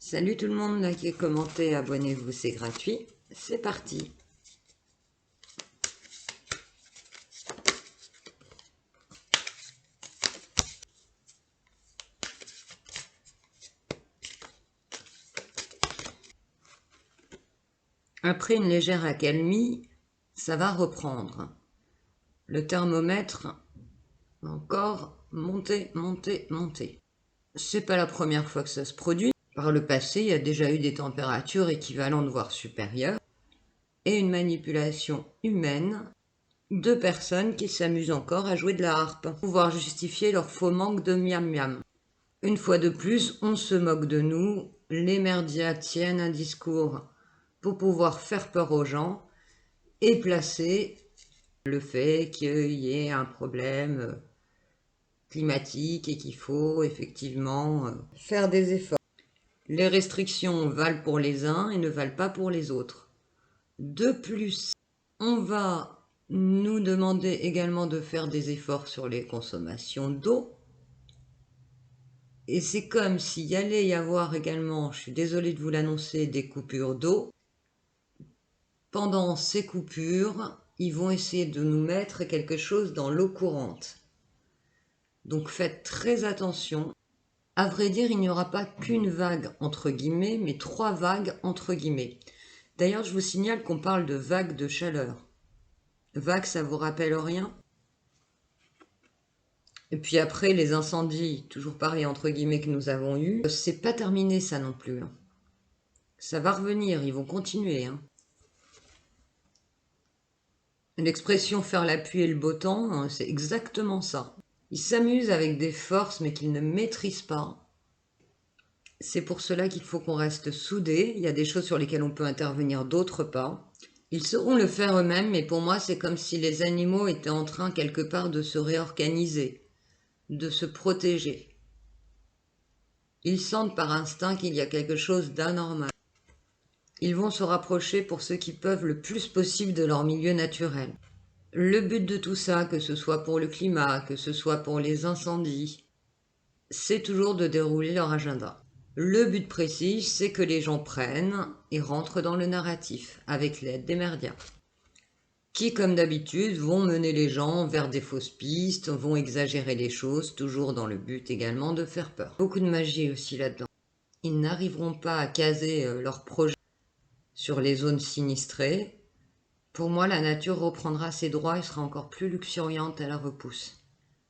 Salut tout le monde, likez, commentez, abonnez-vous, c'est gratuit. C'est parti. Après une légère accalmie, ça va reprendre. Le thermomètre va encore monter, monter, monter. C'est pas la première fois que ça se produit. Par le passé, il y a déjà eu des températures équivalentes, voire supérieures, et une manipulation humaine de personnes qui s'amusent encore à jouer de la harpe, pour pouvoir justifier leur faux manque de miam miam. Une fois de plus, on se moque de nous, les merdias tiennent un discours pour pouvoir faire peur aux gens et placer le fait qu'il y ait un problème climatique et qu'il faut effectivement faire des efforts. Les restrictions valent pour les uns et ne valent pas pour les autres. De plus, on va nous demander également de faire des efforts sur les consommations d'eau. Et c'est comme s'il allait y avoir également, je suis désolée de vous l'annoncer, des coupures d'eau. Pendant ces coupures, ils vont essayer de nous mettre quelque chose dans l'eau courante. Donc faites très attention. À vrai dire, il n'y aura pas qu'une vague entre guillemets, mais 3 vagues entre guillemets. D'ailleurs, je vous signale qu'on parle de vagues de chaleur. Vague, ça vous rappelle rien? Et puis après, les incendies, toujours pareil entre guillemets, que nous avons eu, c'est pas terminé ça non plus. Ça va revenir, ils vont continuer. L'expression faire la pluie et le beau temps, c'est exactement ça. Ils s'amusent avec des forces mais qu'ils ne maîtrisent pas. C'est pour cela qu'il faut qu'on reste soudés. Il y a des choses sur lesquelles on peut intervenir, d'autres pas. Ils sauront le faire eux-mêmes, mais pour moi, c'est comme si les animaux étaient en train quelque part de se réorganiser, de se protéger. Ils sentent par instinct qu'il y a quelque chose d'anormal. Ils vont se rapprocher pour ceux qui peuvent le plus possible de leur milieu naturel. Le but de tout ça, que ce soit pour le climat, que ce soit pour les incendies, c'est toujours de dérouler leur agenda. Le but précis, c'est que les gens prennent et rentrent dans le narratif, avec l'aide des merdias, qui, comme d'habitude, vont mener les gens vers des fausses pistes, vont exagérer les choses, toujours dans le but également de faire peur. Beaucoup de magie aussi là-dedans. Ils n'arriveront pas à caser leur projet sur les zones sinistrées. Pour moi, la nature reprendra ses droits et sera encore plus luxuriante à la repousse.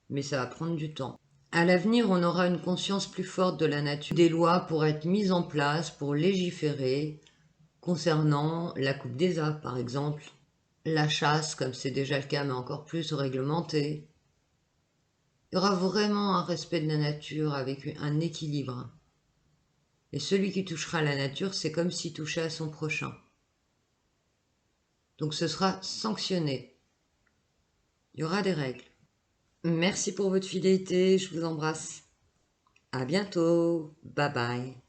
Mais ça va prendre du temps. À l'avenir, on aura une conscience plus forte de la nature. Des lois pourraient être mises en place pour légiférer concernant la coupe des arbres, par exemple, la chasse, comme c'est déjà le cas, mais encore plus réglementée. Il y aura vraiment un respect de la nature avec un équilibre. Et celui qui touchera à la nature, c'est comme s'il touchait à son prochain. Donc ce sera sanctionné. Il y aura des règles. Merci pour votre fidélité, je vous embrasse. À bientôt, bye bye.